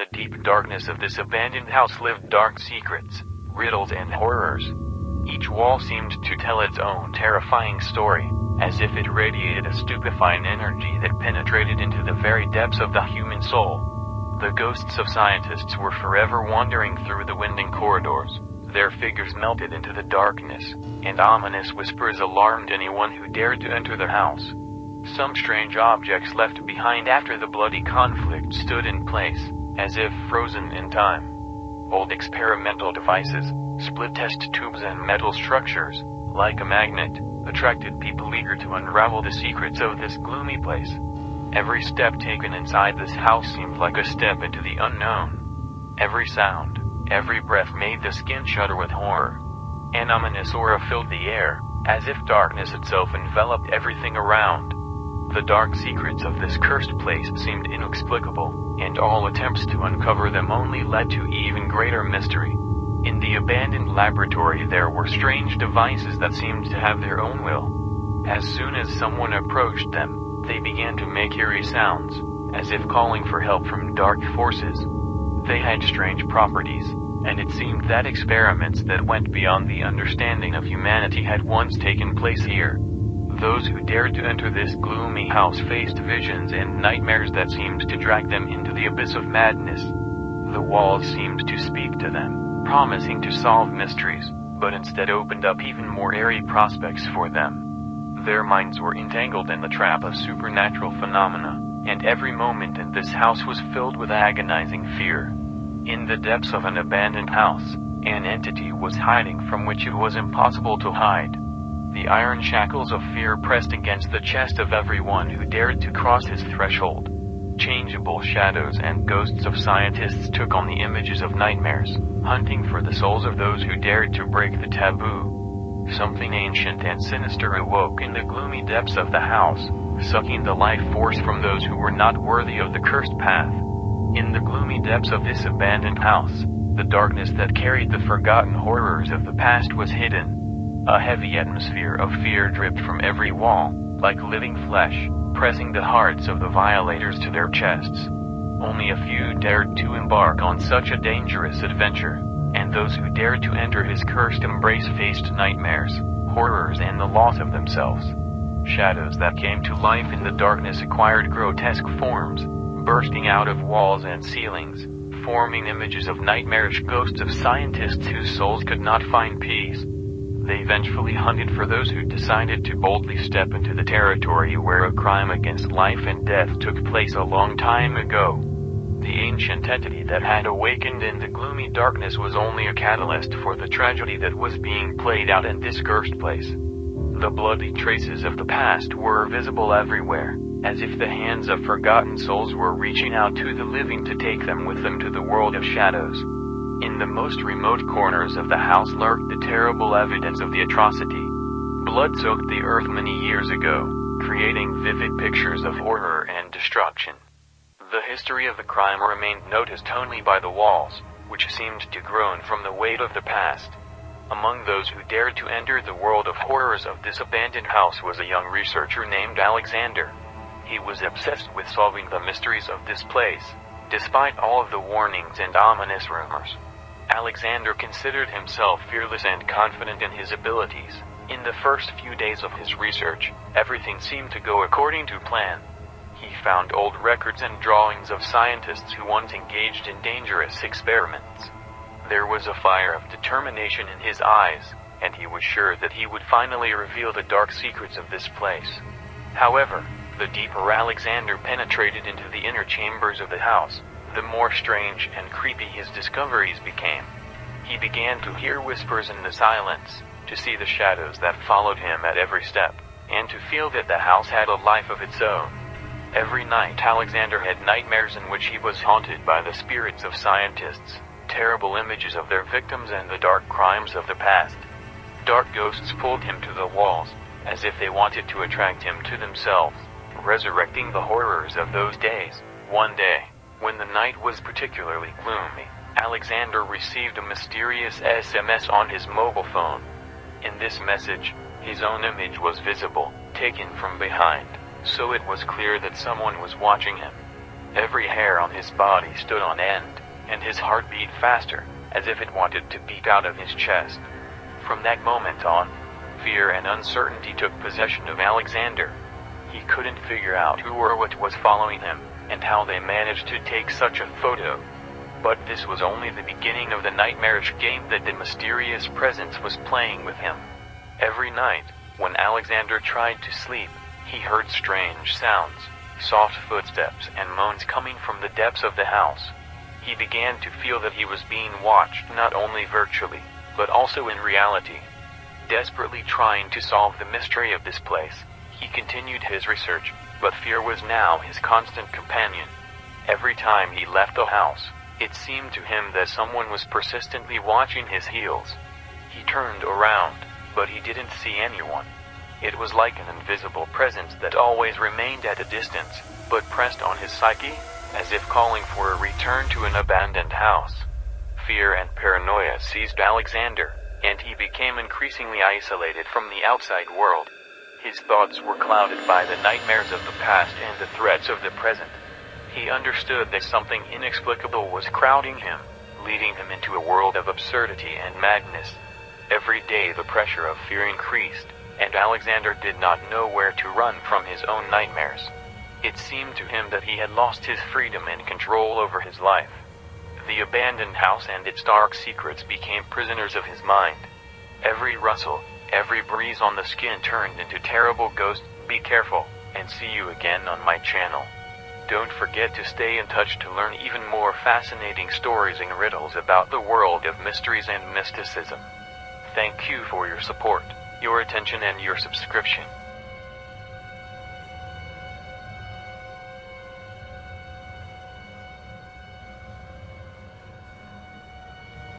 the deep darkness of this abandoned house lived dark secrets, riddles and horrors. Each wall seemed to tell its own terrifying story, as if it radiated a stupefying energy that penetrated into the very depths of the human soul. The ghosts of scientists were forever wandering through the winding corridors. Their figures melted into the darkness, and ominous whispers alarmed anyone who dared to enter the house. Some strange objects left behind after the bloody conflict stood in place, as if frozen in time. Old experimental devices, split test tubes and metal structures, like a magnet, attracted people eager to unravel the secrets of this gloomy place. Every step taken inside this house seemed like a step into the unknown. Every sound, every breath made the skin shudder with horror. An ominous aura filled the air, as if darkness itself enveloped everything around. The dark secrets of this cursed place seemed inexplicable, and all attempts to uncover them only led to even greater mystery. In the abandoned laboratory there were strange devices that seemed to have their own will. As soon as someone approached them, they began to make eerie sounds, as if calling for help from dark forces. They had strange properties, and it seemed that experiments that went beyond the understanding of humanity had once taken place here. Those who dared to enter this gloomy house faced visions and nightmares that seemed to drag them into the abyss of madness. The walls seemed to speak to them, promising to solve mysteries, but instead opened up even more airy prospects for them. Their minds were entangled in the trap of supernatural phenomena, and every moment in this house was filled with agonizing fear. In the depths of an abandoned house, an entity was hiding from which it was impossible to hide. The iron shackles of fear pressed against the chest of everyone who dared to cross his threshold. Changeable shadows and ghosts of scientists took on the images of nightmares, hunting for the souls of those who dared to break the taboo. Something ancient and sinister awoke in the gloomy depths of the house, sucking the life force from those who were not worthy of the cursed path. In the gloomy depths of this abandoned house, the darkness that carried the forgotten horrors of the past was hidden. A heavy atmosphere of fear dripped from every wall, like living flesh, pressing the hearts of the violators to their chests. Only a few dared to embark on such a dangerous adventure, and those who dared to enter his cursed embrace faced nightmares, horrors and the loss of themselves. Shadows that came to life in the darkness acquired grotesque forms, bursting out of walls and ceilings, forming images of nightmarish ghosts of scientists whose souls could not find peace. They vengefully hunted for those who decided to boldly step into the territory where a crime against life and death took place a long time ago. The ancient entity that had awakened in the gloomy darkness was only a catalyst for the tragedy that was being played out in this cursed place. The bloody traces of the past were visible everywhere, as if the hands of forgotten souls were reaching out to the living to take them with them to the world of shadows. In the most remote corners of the house lurked the terrible evidence of the atrocity. Blood soaked the earth many years ago, creating vivid pictures of horror and destruction. The history of the crime remained noticed only by the walls, which seemed to groan from the weight of the past. Among those who dared to enter the world of horrors of this abandoned house was a young researcher named Alexander. He was obsessed with solving the mysteries of this place, despite all of the warnings and ominous rumors. Alexander considered himself fearless and confident in his abilities. In the first few days of his research, everything seemed to go according to plan. He found old records and drawings of scientists who once engaged in dangerous experiments. There was a fire of determination in his eyes, and he was sure that he would finally reveal the dark secrets of this place. However, the deeper Alexander penetrated into the inner chambers of the house, the more strange and creepy his discoveries became. He began to hear whispers in the silence, to see the shadows that followed him at every step, and to feel that the house had a life of its own. Every night Alexander had nightmares in which he was haunted by the spirits of scientists, terrible images of their victims and the dark crimes of the past. Dark ghosts pulled him to the walls, as if they wanted to attract him to themselves, resurrecting the horrors of those days. One day, when the night was particularly gloomy, Alexander received a mysterious SMS on his mobile phone. In this message, his own image was visible, taken from behind, so it was clear that someone was watching him. Every hair on his body stood on end, and his heart beat faster, as if it wanted to beat out of his chest. From that moment on, fear and uncertainty took possession of Alexander. He couldn't figure out who or what was following him, and how they managed to take such a photo. But this was only the beginning of the nightmarish game that the mysterious presence was playing with him. Every night, when Alexander tried to sleep, he heard strange sounds, soft footsteps and moans coming from the depths of the house. He began to feel that he was being watched not only virtually, but also in reality. Desperately trying to solve the mystery of this place, he continued his research, but fear was now his constant companion. Every time he left the house, it seemed to him that someone was persistently watching his heels. He turned around, but he didn't see anyone. It was like an invisible presence that always remained at a distance, but pressed on his psyche, as if calling for a return to an abandoned house. Fear and paranoia seized Alexander, and he became increasingly isolated from the outside world. His thoughts were clouded by the nightmares of the past and the threats of the present. He understood that something inexplicable was crowding him, leading him into a world of absurdity and madness. Every day the pressure of fear increased, and Alexander did not know where to run from his own nightmares. It seemed to him that he had lost his freedom and control over his life. The abandoned house and its dark secrets became prisoners of his mind. Every rustle, every breeze on the skin turned into terrible ghosts. Be careful, and see you again on my channel. Don't forget to stay in touch to learn even more fascinating stories and riddles about the world of mysteries and mysticism. Thank you for your support, your attention and your subscription.